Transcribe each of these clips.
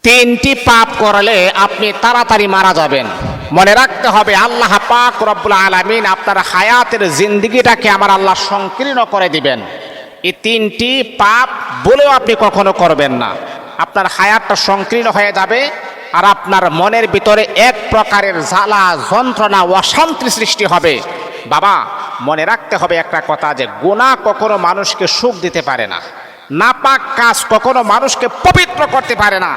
তিনটি পাপ করলে আপনি তাড়াতাড়ি মারা যাবেন। মনে রাখতে হবে, আল্লাহ পাক রব্বুল আলামিন আপনার হায়াতের জিন্দেগিটাকে আমার আল্লাহ সংকীর্ণ করে দিবেন। এই তিনটি পাপ বলেও আপনি কখনো করবেন না, আপনার হায়াতটা সংকীর্ণ হয়ে যাবে আর আপনার মনের ভিতরে এক প্রকারের জ্বালা যন্ত্রণা অশান্তি সৃষ্টি হবে। বাবা, মনে রাখতে হবে একটা কথা, যে গুনাহ কখনো মানুষকে সুখ দিতে পারে না, নাপাক কাজ কখনো মানুষকে পবিত্র করতে পারে না।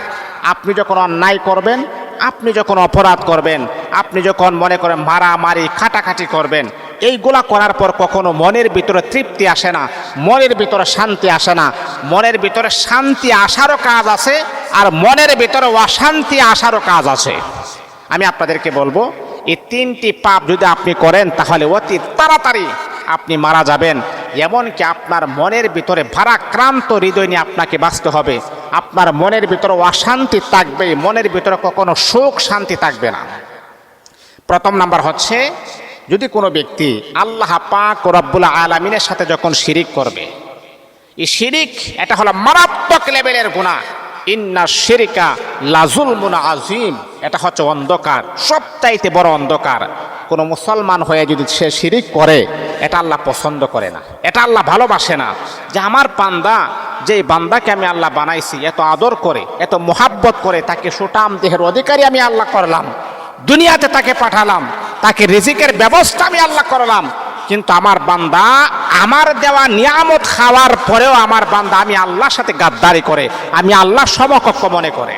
আপনি যখন অন্যায় করবেন, আপনি যখন অপরাধ করবেন, আপনি যখন মনে করেন মারামারি কাটাকাটি করবেন, এইগুলা করার পর কখনো মনের ভিতরে তৃপ্তি আসে না, মনের ভিতরে শান্তি আসে না। মনের ভিতরে শান্তি আসারও কাজ আছে আর মনের ভিতরে অশান্তি আসারও কাজ আছে। আমি আপনাদেরকে বলবো, এই তিনটি পাপ যদি আপনি করেন তাহলে অতি তাড়াতাড়ি আপনি মারা যাবেন। এমনকি আপনার মনের ভিতরে ভারাক্রান্ত হৃদয় নিয়ে আপনাকে বাঁচতে হবে। আপনার মনের ভিতরে অশান্তি থাকবে, মনের ভিতরে কখনো সুখ শান্তি থাকবে না। প্রথম নাম্বার হচ্ছে, যদি কোনো ব্যক্তি আল্লাহ পাক রব্বুল আলামিনের সাথে যখন শিরিক করবে, এই শিরিক এটা হলো মারাত্মক লেভেলের গুনাহ। ইন্না শিরিকা লাযুলমুন আযীম, এটা হচ্ছে অন্ধকার, সবচাইতে বড় অন্ধকার। কোনো মুসলমান হয়ে যদি সে শিরিক করে, এটা আল্লাহ পছন্দ করে না, এটা আল্লাহ ভালোবাসে না। যে আমার বান্দা, যে বান্দাকে আমি আল্লাহ বানাইছি, এত আদর করে, এত মোহাব্বত করে, তাকে সুঠাম দেহের অধিকারী আমি আল্লাহ করলাম, দুনিয়াতে তাকে পাঠালাম, তাকে রিজিকের ব্যবস্থা আমি আল্লাহ করলাম, কিন্তু আমার বান্দা আমার দেওয়া নিয়ামত খাওয়ার পরেও আমার বান্দা আমি আল্লাহর সাথে গাদ্দারি করে, আমি আল্লাহ সমকক্ষ মনে করে।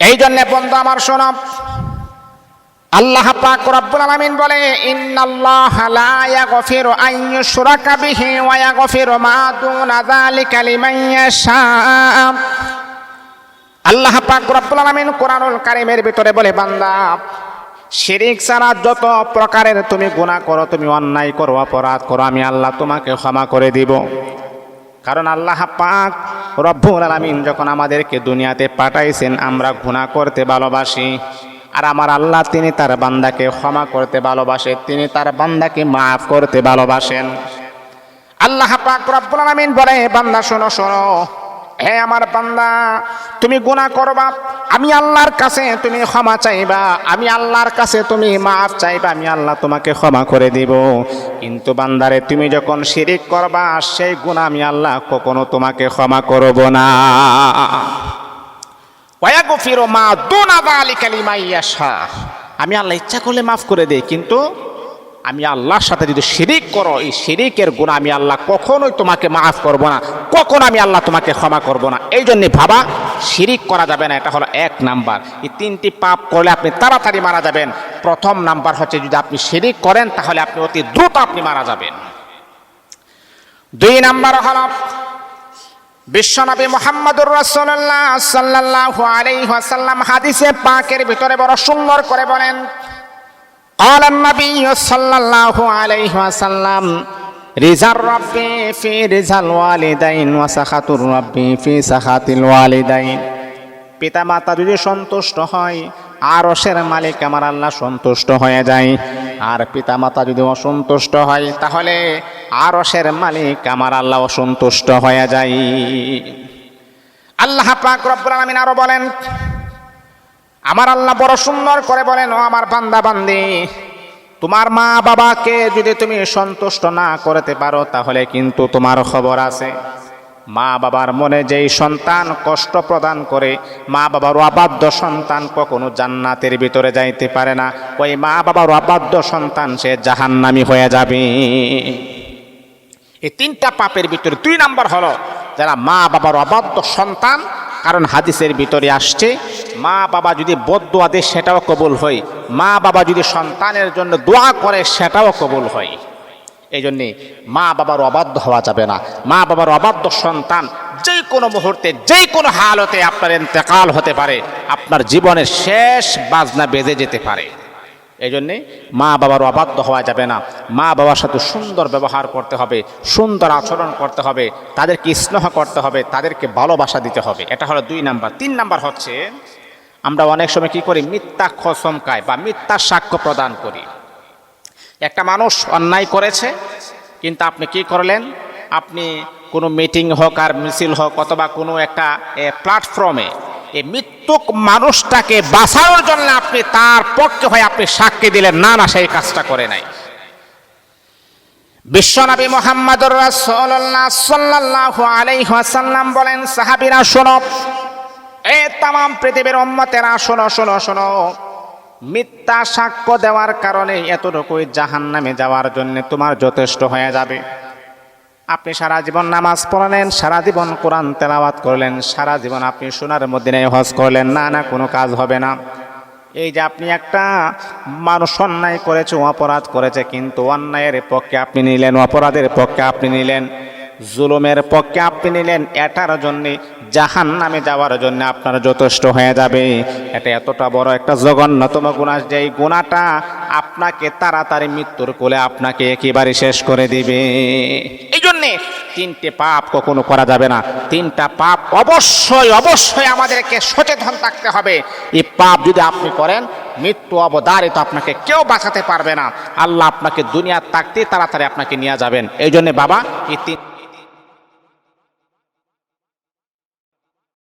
এই জন্য বন্ধু আমার শোনো, আল্লাহ পাক রব্বুল আলামিন বলে, ইন্নাল্লাহা লা ইয়াগফিরু আন ইউশরাকা বিহি ওয়া ইয়াগফিরু মা দুনা যালিকা লিমান ইয়াশা। আল্লাহ পাক রব্বুল আলামিন কোরআনুল কারীমের ভিতরে বলে, বান্দা শিরিক ছাড়া যত প্রকারের তুমি গুনাহ করো, তুমি অন্যায় করো, অপরাধ করো, আমি আল্লাহ তোমাকে ক্ষমা করে দিব। কারণ আল্লাহ পাক রব্বুল আলামিন যখন আমাদেরকে দুনিয়াতে পাঠাইছেন, আমরা গুনাহ করতে ভালোবাসি, আর আমার আল্লাহ তিনি তার বান্দাকে ক্ষমা করতে ভালোবাসে, তিনি তার বান্দাকে মাফ করতে ভালোবাসেন। আল্লাহ পাক রব্বুল আলামিন বলে, বান্দা শোনো শোনো, হে আমার বান্দা, তুমি গুনাহ করবা, আমি আল্লাহর কাছে তুমি ক্ষমা চাইবা, আমি আল্লাহর কাছে তুমি মাফ চাইবা, আমি আল্লাহ তোমাকে ক্ষমা করে দিব। কিন্তু বান্দারে, তুমি যখন শিরিক করবা, সেই গুনাহ আমি আল্লাহ কখনো তোমাকে ক্ষমা করব না। ওয়ায়াগফিরু মা দুনা যালিকা লিমান ইয়াশা, আমি আল্লাহ ইচ্ছা করলে মাফ করে দেই, কিন্তু আমি আল্লাহর সাথে যদি শিরিক করো, এই শিরিকের গুনাহ আমি আল্লাহ কখনোই তোমাকে মাফ করব না, কখনো আমি আল্লাহ তোমাকে ক্ষমা করব না। এই জন্যে ভাবা, শিরিক করা যাবে না, এটা হলো এক নাম্বার। এই তিনটি পাপ করলে আপনি তাড়াতাড়ি মারা যাবেন। প্রথম নাম্বার হচ্ছে, যদি আপনি শিরিক করেন তাহলে আপনি অতি দ্রুত আপনি মারা যাবেন। দুই নাম্বার হলো, বিশ্বনবী মুহাম্মদুর রাসূলুল্লাহ সাল্লাল্লাহু আলাইহি ওয়াসাল্লাম হাদিসে পাকের ভিতরে বড় সুন্দর করে বলেন, قال النبي صلى الله عليه وسلم رضا الرب في رضا الوالدين وسخط الرب في سخط الوالدين। পিতা মাতা যদি সন্তুষ্ট হয়, আরশের মালিক আমার আল্লাহ সন্তুষ্ট হয়ে যায়। আর পিতা মাতা যদি অসন্তুষ্ট হয়, তাহলে আরশের মালিক আমার আল্লাহ অসন্তুষ্ট হয়ে যায়। আল্লাহ পাক রব্বুল আলামিন আরো বলেন, আমার আল্লাহ বড় সুন্দর করে বলেন, ও আমার বান্দা বান্দি, তোমার মা বাবাকে যদি তুমি সন্তুষ্ট না করতে পারো, তাহলে কিন্তু তোমার খবর আছে। মা বাবার মনে যেই সন্তান কষ্ট প্রদান করে, মা বাবার অবাধ্য সন্তান কখনো জান্নাতের ভিতরে যাইতে পারে না। ওই মা বাবার অবাধ্য সন্তান সে জাহান্নামী হয়ে যাবে। এই তিনটা পাপের ভিতরে দুই নাম্বার হলো যারা মা বাবার অবাধ্য সন্তান। কারণ হাদিসের ভিতরে আসছে, মা বাবা যদি বদদুয়া দেয় সেটাও কবুল হয়, মা বাবা যদি সন্তানের জন্য দোয়া করে সেটাও কবুল হয়। এই জন্যে মা বাবার অবাধ্য হওয়া যাবে না। মা বাবার অবাধ্য সন্তান যে কোনো মুহূর্তে, যে কোনো হালতে আপনার ইন্তেকাল হতে পারে, আপনার জীবনের শেষ বাজনা বেজে যেতে পারে। এই জন্যে মা বাবার অবাধ্য হওয়া যাবে না। মা বাবার সাথে সুন্দর ব্যবহার করতে হবে, সুন্দর আচরণ করতে হবে, তাদেরকে স্নেহ করতে হবে, তাদেরকে ভালোবাসা দিতে হবে। এটা হলো দুই নাম্বার। তিন নাম্বার হচ্ছে, আমরা অনেক সময় কি করি, মিথ্যা কসম খাই বা মিথ্যা সাক্ষ্য প্রদান করি। একটা মানুষ অন্যায় করেছে, কিন্তু আপনি কি করলেন, আপনি কোনো মিটিং হোক আর মিছিল হোক অথবা কোনো একটা প্ল্যাটফর্মে এই মৃত্যুক মানুষটাকে বাঁচানোর জন্য আপনি তার পক্ষে হয়ে আপনি সাক্ষী দিলেন, না না সেই কাজটা করে নাই। বিশ্বনবী মুহাম্মদুর রাসূলুল্লাহ সাল্লাল্লাহু আলাইহি ওয়াসাল্লাম বলেন, সাহাবীরা শোনো, এ তামাম পৃথিবীর উম্মতেরা শোনো শোনো শোনো, মিথ্যা সাক্ষ্য দেওয়ার কারণে এতটুকুই জাহান্নামে যাওয়ার জন্য তোমার যথেষ্ট হয়ে যাবে। আপনি সারা জীবন নামাজ পড়লেন, সারা জীবন কোরআন তেলাওয়াত করলেন, সারা জীবন আপনি সোনার মদিনায় হজ করলেন, না না কোনো কাজ হবে না। এই যে আপনি একটা মানুষ অন্যায় করেছে, অপরাধ করেছে, কিন্তু অন্যায়ের পক্ষে আপনি নিলেন, অপরাধের পক্ষে আপনি নিলেন, জুলুমের পক্ষে আপনি নিলেন, এটার জন্যে জাহান্নামে যাওয়ার জন্য আপনার যথেষ্ট হয়ে যাবে। এটা এতটা বড় একটা জঘন্যতম গুনাহ, যে এই গুনাহটা আপনাকে তাড়াতাড়ি মৃত্যুর কোলে আপনাকে একেবারে শেষ করে দিবে। এই জন্যে তিনটে পাপ কখনো করা যাবে না। তিনটা পাপ অবশ্যই অবশ্যই আমাদেরকে সচেতন থাকতে হবে। এই পাপ যদি আপনি করেন, মৃত্যু অবধারিত, আপনাকে কেউ বাঁচাতে পারবে না। আল্লাহ আপনাকে দুনিয়ার থাকতে তাড়াতাড়ি আপনাকে নিয়ে যাবেন। এই জন্য বাবা, এই তিন